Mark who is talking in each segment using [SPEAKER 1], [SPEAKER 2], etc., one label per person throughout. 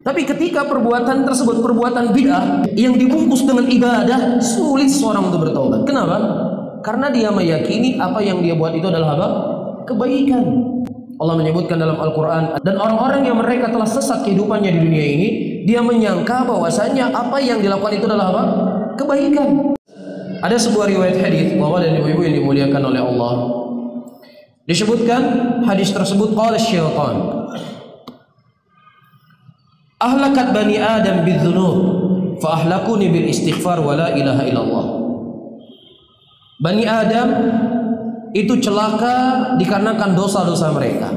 [SPEAKER 1] Tapi ketika perbuatan tersebut perbuatan bid'ah yang dibungkus dengan ibadah, sulit seorang untuk bertobat. Kenapa? Karena dia meyakini apa yang dia buat itu adalah apa? Kebaikan. Allah menyebutkan dalam Al-Quran, dan orang-orang yang mereka telah sesat kehidupannya di dunia ini, dia menyangka bahwasanya apa yang dilakukan itu adalah apa? Kebaikan. Ada sebuah riwayat hadis bahwa dari ibu-ibu yang dimuliakan oleh Allah, disebutkan hadis tersebut, qala syaitan ahlakat bani Adam bidzunub fa ahlakuni bil istighfar wa la ilaha illallah. Bani Adam itu celaka dikarenakan dosa-dosa mereka,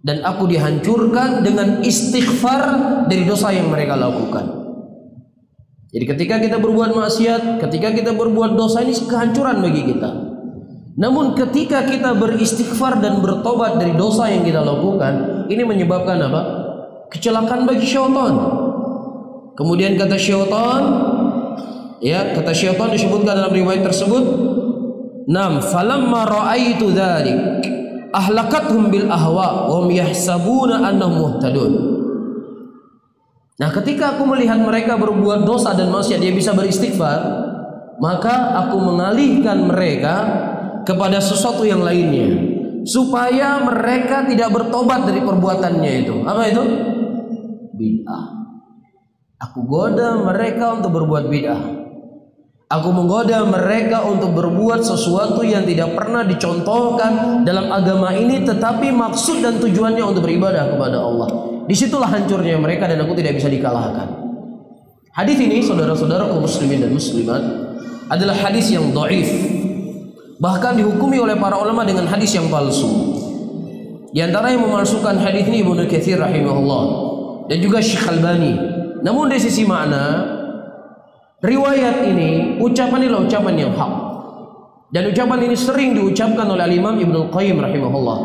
[SPEAKER 1] dan aku dihancurkan dengan istighfar dari dosa yang mereka lakukan. Jadi ketika kita berbuat maksiat, ketika kita berbuat dosa, ini kehancuran bagi kita. Namun ketika kita beristighfar dan bertobat dari dosa yang kita lakukan, ini menyebabkan apa? Kecelakaan bagi syaitan. Kemudian kata syaitan, ya, kata syaitan disebutkan dalam riwayat tersebut, nam falamma ra'aitu dzalik ahlakathum bil ahwa wa hum yahsabuna annahum muhtadun. Nah, ketika aku melihat mereka berbuat dosa dan maksiat, dia bisa beristighfar, maka aku mengalihkan mereka kepada sesuatu yang lainnya, supaya mereka tidak bertobat dari perbuatannya itu. Apa itu? Bid'ah. Aku goda mereka untuk berbuat bid'ah. Aku menggoda mereka untuk berbuat sesuatu yang tidak pernah dicontohkan dalam agama ini, tetapi maksud dan tujuannya untuk beribadah kepada Allah. Disitulah hancurnya mereka, dan aku tidak bisa dikalahkan. Hadis ini, saudara-saudaraku muslimin dan muslimat, adalah hadis yang dhaif, bahkan dihukumi oleh para ulama dengan hadis yang palsu. Di antara yang memalsukan hadis ini Ibnu Katsir rahimahullah dan juga Syekh Albani. Namun dari sisi makna, riwayat ini, ucapan ini adalah ucapan yang hak, dan ucapan ini sering diucapkan oleh Imam Ibnu Qayyim rahimahullah.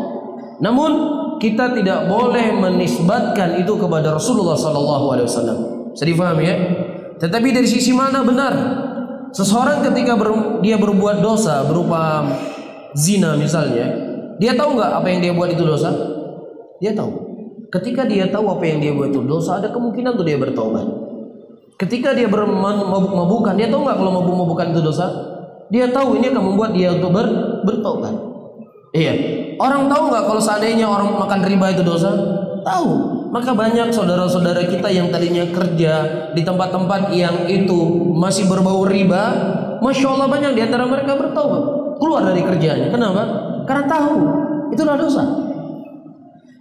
[SPEAKER 1] Namun kita tidak boleh menisbatkan itu kepada Rasulullah SAW. Bisa difahami ya? Tetapi dari sisi mana benar? Seseorang ketika dia berbuat dosa berupa zina misalnya, dia tahu nggak apa yang dia buat itu dosa? Dia tahu. Ketika dia tahu apa yang dia buat itu dosa, ada kemungkinan untuk dia bertobat. Ketika dia mabuk-mabukan, dia tahu nggak kalau mabuk-mabukan itu dosa? Dia tahu ini akan membuat dia untuk bertobat. Iya. Orang tahu nggak kalau seandainya orang makan riba itu dosa? Tahu. Maka banyak saudara-saudara kita yang tadinya kerja di tempat-tempat yang itu masih berbau riba, masya Allah banyak di antara mereka bertobat, keluar dari kerjaannya. Kenapa? Karena tahu itulah dosa.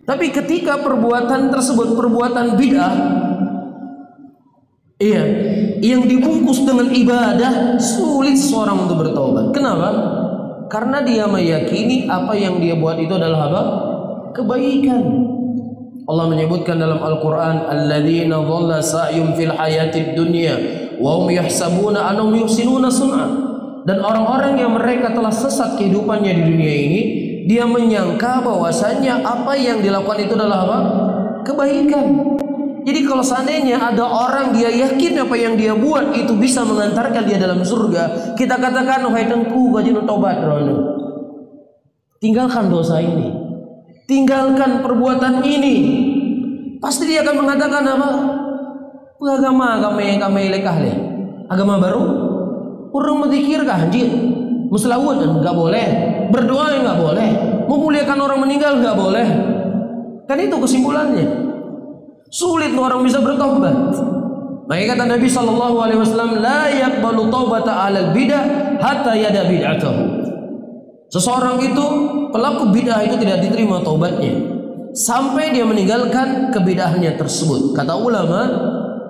[SPEAKER 1] Tapi ketika perbuatan tersebut perbuatan bid'ah, iya, yang dibungkus dengan ibadah, sulit seorang untuk bertobat. Kenapa? Karena dia meyakini apa yang dia buat itu adalah apa? Kebaikan. Allah menyebutkan dalam Al-Quran, alladzina dhalla sa'yum fil hayatid dunya wa hum yahsabuna annahum yuhsinuna sun'a. Dan orang-orang yang mereka telah sesat kehidupannya di dunia ini, dia menyangka bahwasanya apa yang dilakukan itu adalah apa? Kebaikan. Jadi kalau seandainya ada orang dia yakin apa yang dia buat itu bisa mengantarkan dia dalam surga, kita katakan, wahai tengku bajinu tobat rono, tinggalkan dosa ini, tinggalkan perbuatan ini. Pasti dia akan mengatakan apa? Agama kami lekah le, agama baru, urung berzikir kah anjir, muslawud enggak boleh, berdoa enggak boleh, memuliakan orang meninggal enggak boleh. Kan itu kesimpulannya. Sulit orang bisa bertobat. Maka kata Nabi SAW, la yaqbalu taubata 'alal bid'ah hatta yada bid'atahu. Seseorang itu, pelaku bid'ah itu tidak diterima taubatnya sampai dia meninggalkan kebid'ahnya tersebut. Kata ulama,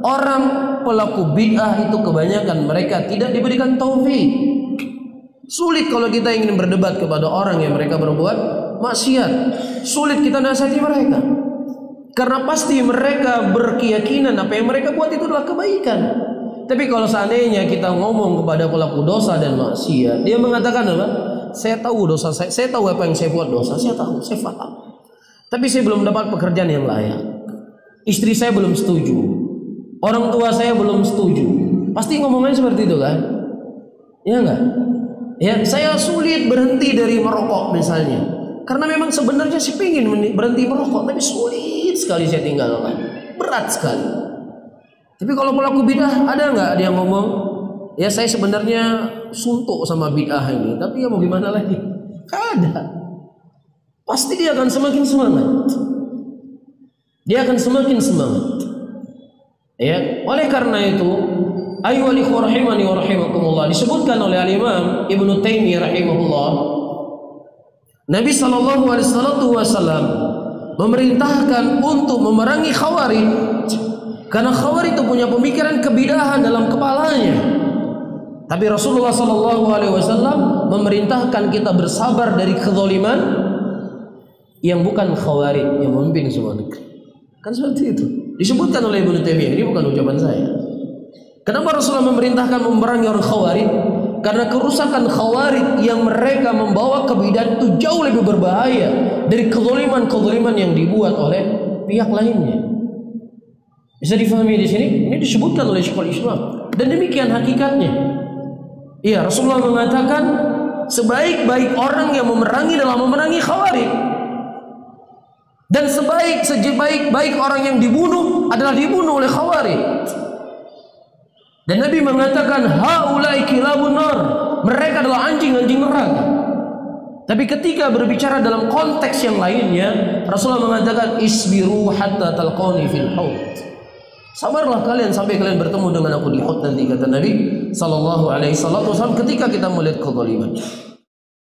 [SPEAKER 1] orang pelaku bid'ah itu kebanyakan mereka tidak diberikan taufik. Sulit kalau kita ingin berdebat kepada orang yang mereka berbuat maksiat. Sulit kita nasihati mereka. Karena pasti mereka berkeyakinan apa yang mereka buat itu adalah kebaikan. Tapi kalau seandainya kita ngomong kepada pelaku dosa dan maksiat, dia mengatakan apa? Saya tahu dosa saya tahu apa yang saya buat dosa, saya tahu, saya paham. Tapi saya belum dapat pekerjaan yang layak. Istri saya belum setuju. Orang tua saya belum setuju. Pasti ngomongnya seperti itu kan? Ya enggak? Ya, saya sulit berhenti dari merokok misalnya. Karena memang sebenarnya sih pengen berhenti merokok, tapi sulit sekali saya tinggalkan. berat sekali. Tapi kalau pelaku bid'ah, ada nggak dia ngomong, ya saya sebenarnya suntuk sama bid'ah ini, tapi ya mau gimana lagi? Ada. Pasti dia akan semakin semangat. Dia akan semakin semangat. Ya, oleh karena itu, ayyuhal ikhwah rahimani wa rahimakumullah, disebutkan oleh Al-Imam Ibnu Taimiyah rahimahullah, Nabi sallallahu alaihi wasallam memerintahkan untuk memerangi Khawarij, karena Khawarij itu punya pemikiran kebid'ahan dalam kepalanya. Tapi Rasulullah sallallahu alaihi wasallam memerintahkan kita bersabar dari kezaliman yang bukan Khawarij yang memimpin semua negeri. Kan seperti itu. Disebutkan oleh Ibnu Taimiyah, ini bukan ucapan saya. Kenapa Rasulullah memerintahkan memerangi orang Khawarij? Karena kerusakan Khawarij yang mereka membawa kebid'ahan itu jauh lebih berbahaya dari kezaliman-kezaliman yang dibuat oleh pihak lainnya. Bisa difahami di sini? Ini disebutkan oleh Syekhul Islam dan demikian hakikatnya. Iya, Rasulullah mengatakan sebaik-baik orang yang dalam memerangi Khawarij, dan sebaik-baik orang yang dibunuh adalah dibunuh oleh Khawarij. Dan Nabi mengatakan haulai kilabun nar, mereka adalah anjing-anjing neraka. Tapi ketika berbicara dalam konteks yang lainnya, Rasulullah mengatakan isbiru hatta talqani fil haud. Sabarlah kalian sampai kalian bertemu dengan aku di haud nanti, kata Nabi sallallahu alaihi wasallam ketika kita melihat kezaliman.